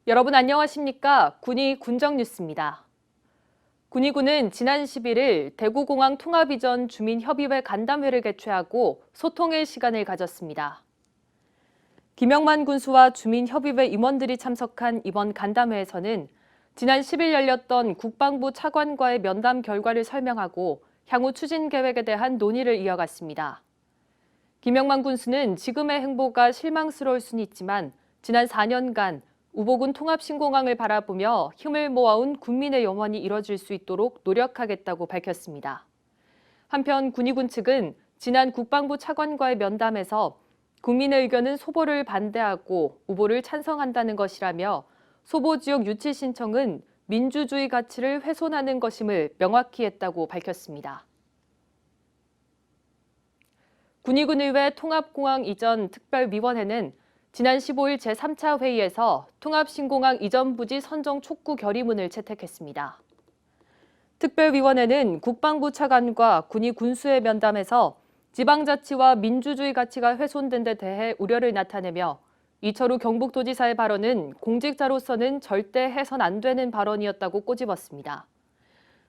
여러분 안녕하십니까? 군의 군정뉴스입니다. 군의군은 지난 11일 대구공항 통합 이전 주민협의회 간담회를 개최하고 소통의 시간을 가졌습니다. 김영만 군수와 주민협의회 임원들이 참석한 이번 간담회에서는 지난 10일 열렸던 국방부 차관과의 면담 결과를 설명하고 향후 추진 계획에 대한 논의를 이어갔습니다. 김영만 군수는 지금의 행보가 실망스러울 수는 있지만 지난 4년간 우보군 통합신공항을 바라보며 힘을 모아온 국민의 염원이 이뤄질 수 있도록 노력하겠다고 밝혔습니다. 한편 군의군 측은 지난 국방부 차관과의 면담에서 국민의 의견은 소보를 반대하고 우보를 찬성한다는 것이라며 소보 지역 유치 신청은 민주주의 가치를 훼손하는 것임을 명확히 했다고 밝혔습니다. 군의군의회 통합공항 이전 특별위원회는 지난 15일 제3차 회의에서 통합신공항 이전 부지 선정 촉구 결의문을 채택했습니다. 특별위원회는 국방부 차관과 군의 군수의 면담에서 지방자치와 민주주의 가치가 훼손된 데 대해 우려를 나타내며 이철우 경북도지사의 발언은 공직자로서는 절대 해선 안 되는 발언이었다고 꼬집었습니다.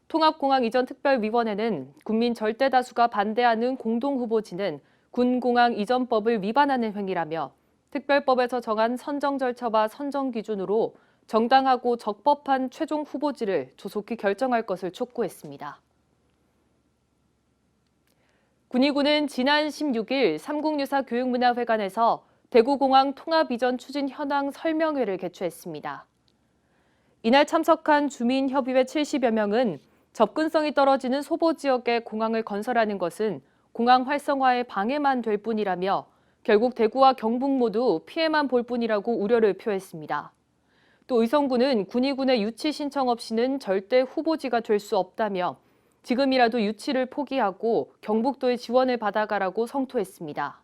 통합공항 이전 특별위원회는 국민 절대 다수가 반대하는 공동후보지는 군공항 이전법을 위반하는 행위라며 특별법에서 정한 선정 절차와 선정 기준으로 정당하고 적법한 최종 후보지를 조속히 결정할 것을 촉구했습니다. 군의군은 지난 16일 삼국유사 교육문화회관에서 대구공항 통합 이전 추진 현황 설명회를 개최했습니다. 이날 참석한 주민협의회 70여 명은 접근성이 떨어지는 소보 지역에 공항을 건설하는 것은 공항 활성화에 방해만 될 뿐이라며 결국 대구와 경북 모두 피해만 볼 뿐이라고 우려를 표했습니다. 또 의성군은 군의군의 유치 신청 없이는 절대 후보지가 될 수 없다며 지금이라도 유치를 포기하고 경북도의 지원을 받아가라고 성토했습니다.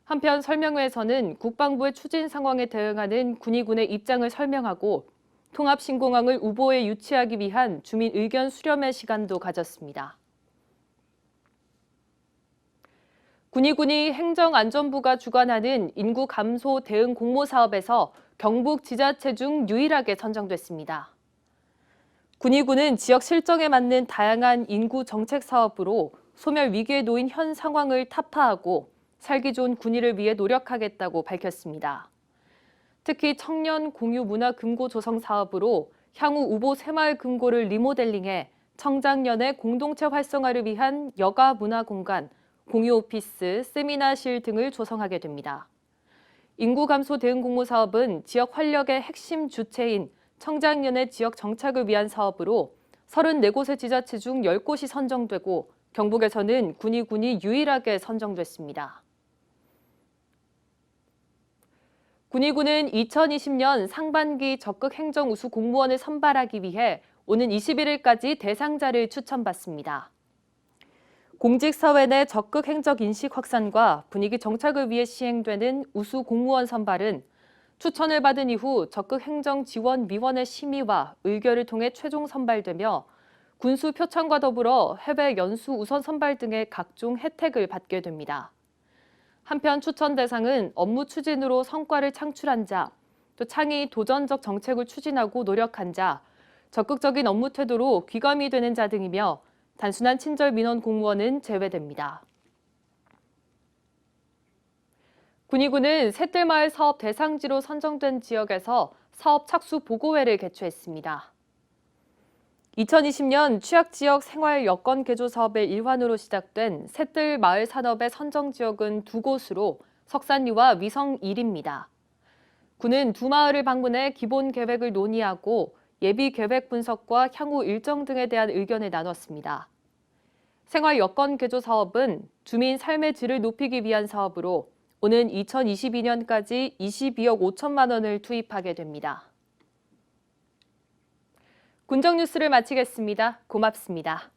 한편 설명회에서는 국방부의 추진 상황에 대응하는 군의군의 입장을 설명하고 통합신공항을 우보에 유치하기 위한 주민 의견 수렴의 시간도 가졌습니다. 군의군이 행정안전부가 주관하는 인구 감소 대응 공모 사업에서 경북 지자체 중 유일하게 선정됐습니다. 군의군은 지역 실정에 맞는 다양한 인구 정책 사업으로 소멸 위기에 놓인 현 상황을 타파하고 살기 좋은 군의를 위해 노력하겠다고 밝혔습니다. 특히 청년 공유 문화 금고 조성 사업으로 향후 우보 새마을 금고를 리모델링해 청장년의 공동체 활성화를 위한 여가 문화 공간, 공유 오피스, 세미나실 등을 조성하게 됩니다. 인구 감소 대응 공모 사업은 지역 활력의 핵심 주체인 청장년의 지역 정착을 위한 사업으로 34곳의 지자체 중 10곳이 선정되고 경북에서는 군의군이 유일하게 선정됐습니다. 군의군은 2020년 상반기 적극 행정 우수 공무원을 선발하기 위해 오는 21일까지 대상자를 추천받습니다. 공직사회 내 적극 행정 인식 확산과 분위기 정착을 위해 시행되는 우수 공무원 선발은 추천을 받은 이후 적극 행정지원위원회 심의와 의결을 통해 최종 선발되며 군수 표창과 더불어 해외 연수 우선 선발 등의 각종 혜택을 받게 됩니다. 한편 추천 대상은 업무 추진으로 성과를 창출한 자, 또 창의 도전적 정책을 추진하고 노력한 자, 적극적인 업무 태도로 귀감이 되는 자 등이며 단순한 친절 민원 공무원은 제외됩니다. 군의군은 샛들마을 사업 대상지로 선정된 지역에서 사업 착수 보고회를 개최했습니다. 2020년 취약지역 생활 여건 개조 사업의 일환으로 시작된 샛들마을 산업의 선정 지역은 2곳으로 석산리와 위성 1입니다. 군은 두 마을을 방문해 기본 계획을 논의하고 예비 계획 분석과 향후 일정 등에 대한 의견을 나눴습니다. 생활 여건 개조 사업은 주민 삶의 질을 높이기 위한 사업으로 오는 2022년까지 22억 5천만 원을 투입하게 됩니다. 군정뉴스를 마치겠습니다. 고맙습니다.